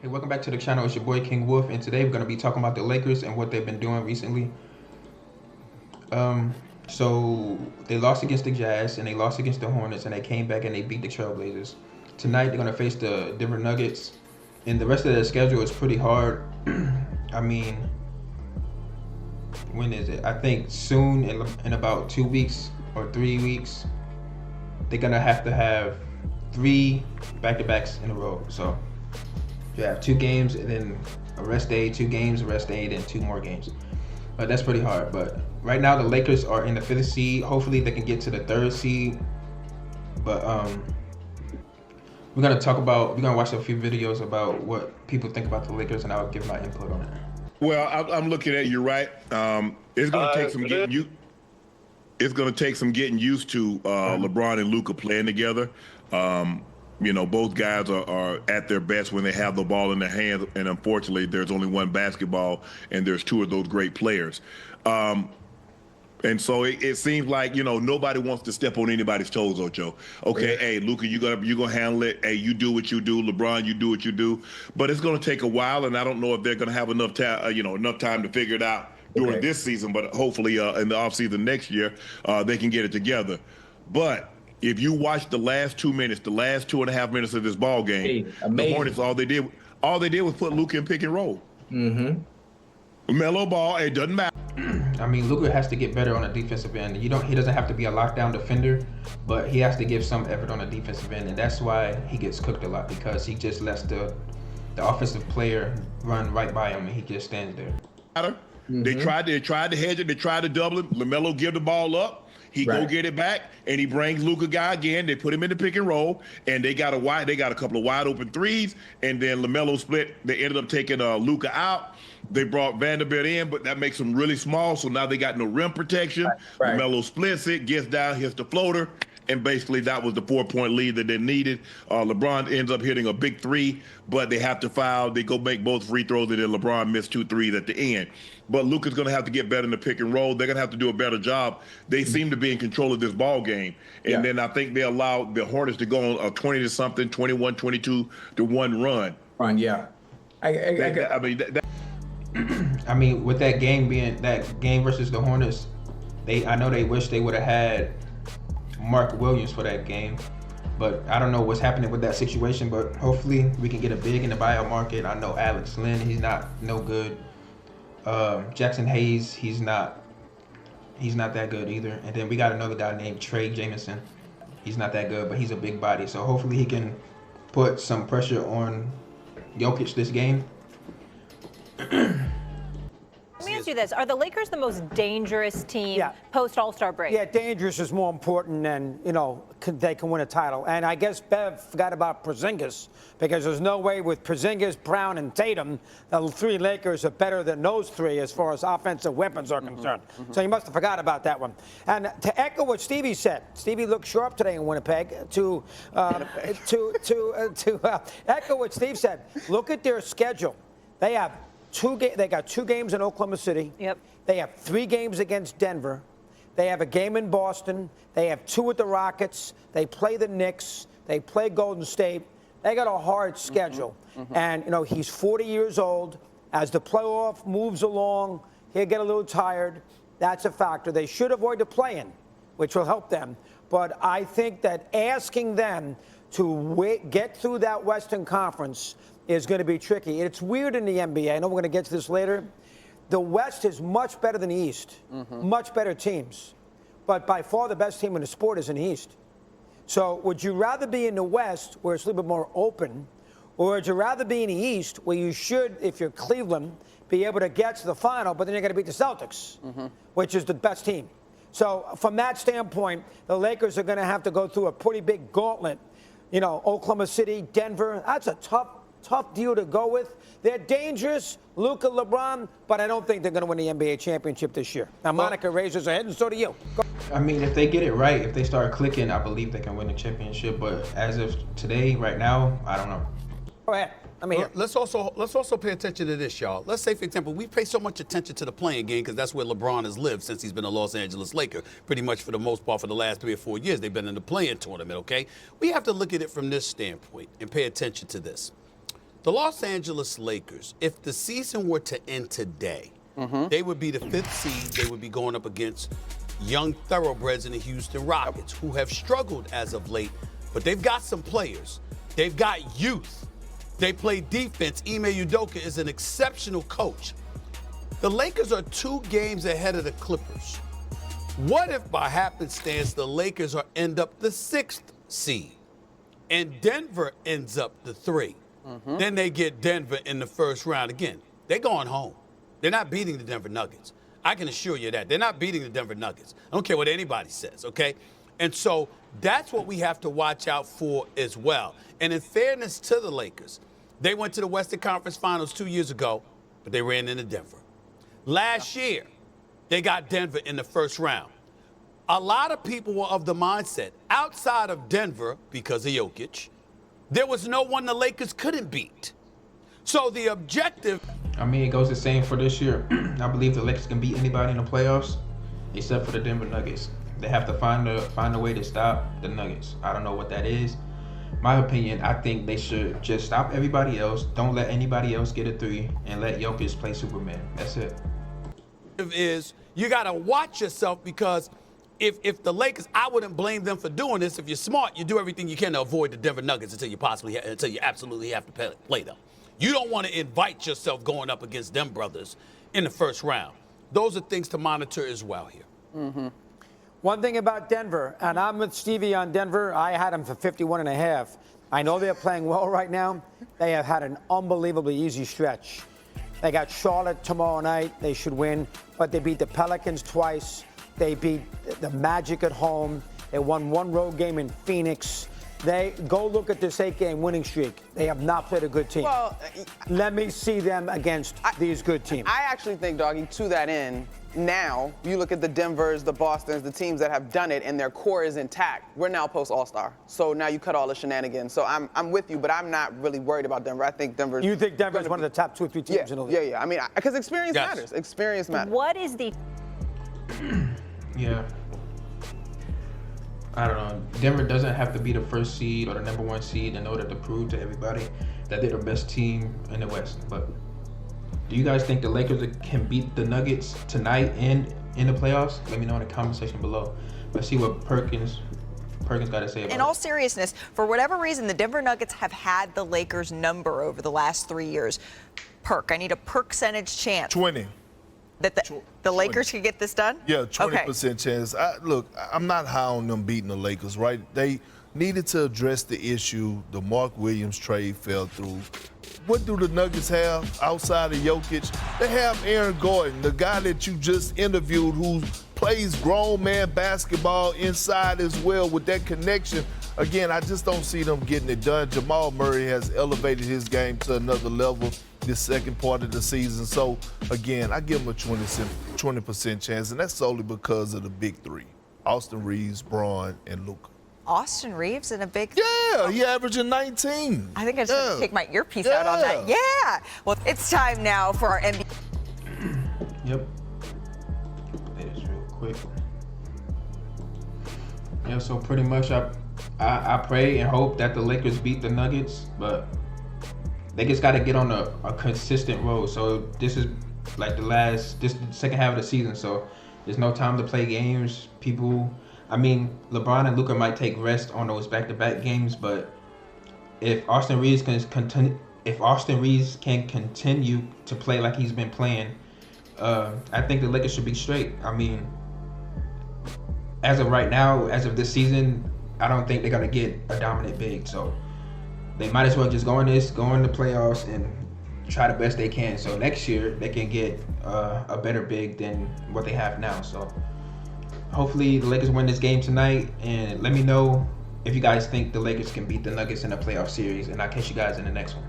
Hey, welcome back to the channel. It's your boy King Wolf, and today we're going to be talking about the Lakers and what they've been doing recently. So they lost against the Jazz and they lost against the Hornets, and they came back and they beat the Trailblazers. Tonight they're going to face the Denver Nuggets, and the rest of their schedule is pretty hard. I mean, when is it? I think soon, in about 2 weeks or 3 weeks, they're going to have 3 back-to-backs in a row. So you have 2 games and then a rest day, 2 games, a rest day, then 2 more games. But that's pretty hard. But right now the Lakers are in the 5th seed. Hopefully they can get to the 3rd seed. But we're gonna watch a few videos about what people think about the Lakers, and I'll give my input on it. Well, I'm looking at you, right? It's going to take some getting you. It's going to take some getting used to LeBron and Luka playing together. Both guys are at their best when they have the ball in their hands, and unfortunately, there's only one basketball, and there's 2 of those great players. And so it seems like, nobody wants to step on anybody's toes, Ocho. Okay, yeah. Hey, Luka, you're gonna handle it. Hey, you do what you do. LeBron, you do what you do. But it's gonna take a while, and I don't know if they're gonna have enough time to figure it out during this season. But hopefully, in the offseason next year, they can get it together. But if you watch the last 2 minutes, the last 2.5 minutes of this ball game, the Hornets, all they did was put Luka in pick and roll. Mellow ball, it doesn't matter. I mean, Luka has to get better on the defensive end. He doesn't have to be a lockdown defender, but he has to give some effort on the defensive end, and that's why he gets cooked a lot, because he just lets the offensive player run right by him, and he just stands there. They tried to hedge it. They tried to double him. LaMelo give the ball up. He go get it back, and he brings Luka guy again. They put him in the pick and roll, and they got a couple of wide open threes, and then LaMelo split. They ended up taking Luka out. They brought Vanderbilt in, but that makes them really small, so now they got no rim protection. LaMelo splits it, gets down, hits the floater, and basically that was the 4-point lead that they needed. LeBron ends up hitting a big 3, but they have to foul. They go make both free throws, and then LeBron missed 2 threes at the end. But Luka's going to have to get better in the pick and roll. They're going to have to do a better job. They seem to be in control of this ball game. And then I think they allowed the Hornets to go on a 20-to-something, 21-22 to 1 run. I mean, with that game being that game versus the Hornets, I know they wish they would have had Mark Williams for that game, but I don't know what's happening with that situation. But hopefully we can get a big in the buyout market. I know Alex Lynn, he's no good. Jackson Hayes, he's not that good either. And then we got another guy named Trey Jamison. He's not that good, but he's a big body. So hopefully he can put some pressure on Jokic this game. Let me ask you this. Are the Lakers the most dangerous team post All-Star break? Yeah, dangerous is more important than, they can win a title. And I guess Bev forgot about Porzingis, because there's no way with Porzingis, Brown, and Tatum, the 3 Lakers are better than those 3 as far as offensive weapons are concerned. So you must have forgot about that one. And to echo what Stevie said, Stevie looked sharp today in Winnipeg. To echo what Steve said, look at their schedule. They got 2 games in Oklahoma City. Yep. They have 3 games against Denver. They have a game in Boston. They have 2 with the Rockets. They play the Knicks. They play Golden State. They got a hard schedule. And, he's 40 years old. As the playoff moves along, he'll get a little tired. That's a factor. They should avoid the play-in, which will help them. But I think that asking them to get through that Western Conference is going to be tricky. It's weird in the NBA. I know we're going to get to this later. The West is much better than the East. Much better teams. But by far the best team in the sport is in the East. So would you rather be in the West, where it's a little bit more open, or would you rather be in the East, where you should, if you're Cleveland, be able to get to the final, but then you're going to beat the Celtics, which is the best team. So from that standpoint, the Lakers are going to have to go through a pretty big gauntlet. Oklahoma City, Denver, that's a tough deal to go with. They're dangerous, Luka, LeBron, but I don't think they're going to win the NBA championship this year. Now, Monica raises her head, and so do you. I mean, if they get it right, if they start clicking, I believe they can win the championship. But as of today, right now, I don't know. Go ahead. I mean, let's also pay attention to this, y'all. Let's say, for example, we pay so much attention to the playing game because that's where LeBron has lived since he's been a Los Angeles Laker. Pretty much for the most part for the last 3 or 4 years, they've been in the playing tournament, okay? We have to look at it from this standpoint and pay attention to this. The Los Angeles Lakers, if the season were to end today, they would be the 5th seed. They would be going up against young thoroughbreds in the Houston Rockets, who have struggled as of late, but they've got some players. They've got youth. They play defense. Ime Udoka is an exceptional coach. The Lakers are 2 games ahead of the Clippers. What if by happenstance the Lakers end up the 6th seed and Denver ends up the 3? Then they get Denver in the first round. Again, they're going home. They're not beating the Denver Nuggets. I can assure you that. They're not beating the Denver Nuggets. I don't care what anybody says, okay? And so that's what we have to watch out for as well. And in fairness to the Lakers, they went to the Western Conference Finals 2 years ago, but they ran into Denver. Last year, they got Denver in the first round. A lot of people were of the mindset, outside of Denver, because of Jokic, there was no one the Lakers couldn't beat. So the objective... I mean, it goes the same for this year. I believe the Lakers can beat anybody in the playoffs, except for the Denver Nuggets. They have to find a way to stop the Nuggets. I don't know what that is. My opinion, I think they should just stop everybody else. Don't let anybody else get a 3, and let Jokic play Superman. That's it. Is you got to watch yourself, because if the Lakers, I wouldn't blame them for doing this. If you're smart, you do everything you can to avoid the Denver Nuggets until you absolutely have to play them. You don't want to invite yourself going up against them brothers in the first round. Those are things to monitor as well here. One thing about Denver, and I'm with Stevie on Denver. I had them for 51.5. I know they're playing well right now. They have had an unbelievably easy stretch. They got Charlotte tomorrow night. They should win. But they beat the Pelicans twice. They beat the Magic at home. They won 1 road game in Phoenix. They go look at this 8-game winning streak. They have not played a good team. Well, let me see them against these good teams. I actually think, Doggy, to that end, now you look at the Denvers, the Bostons, the teams that have done it, and their core is intact. We're now post All-Star, so now you cut all the shenanigans. So I'm with you, but I'm not really worried about Denver. I think Denver's. You think Denver's one of the top 2 or 3 teams in the league? Yeah. I mean, because experience matters. Experience matters. What is the? Yeah. I don't know. Denver doesn't have to be the 1st seed or the number 1 seed in order to prove to everybody that they're the best team in the West. But do you guys think the Lakers can beat the Nuggets tonight and in the playoffs? Let me know in the comment section below. Let's see what Perkins got to say about it. In all seriousness, for whatever reason, the Denver Nuggets have had the Lakers' number over the last 3 years. I need a percentage chance. 20. That the Lakers could get this done? Yeah, 20% chance. Look, I'm not high on them beating the Lakers, right? They needed to address the issue. The Mark Williams trade fell through. What do the Nuggets have outside of Jokic? They have Aaron Gordon, the guy that you just interviewed, who plays grown man basketball inside as well with that connection. Again, I just don't see them getting it done. Jamal Murray has elevated his game to another level this second part of the season. So, again, I give him a 20% chance, and that's solely because of the big 3, Austin Reaves, Braun, and Luka. Austin Reaves in a big... Yeah, he averaging 19. I think I just have to take my earpiece out on that. Yeah. Well, it's time now for our NBA. Yep. That is real quick. Yeah, so pretty much I pray and hope that the Lakers beat the Nuggets, but they just got to get on a consistent road. So this is like the second half of the season, so there's no time to play games. LeBron and Luka might take rest on those back-to-back games, but if Austin Reaves can continue to play like he's been playing, I think the Lakers should be straight. I mean, as of right now, as of this season, I don't think they're gonna get a dominant big, so they might as well just go in the playoffs and try the best they can. So next year they can get a better big than what they have now. So hopefully the Lakers win this game tonight, and let me know if you guys think the Lakers can beat the Nuggets in a playoff series, and I'll catch you guys in the next one.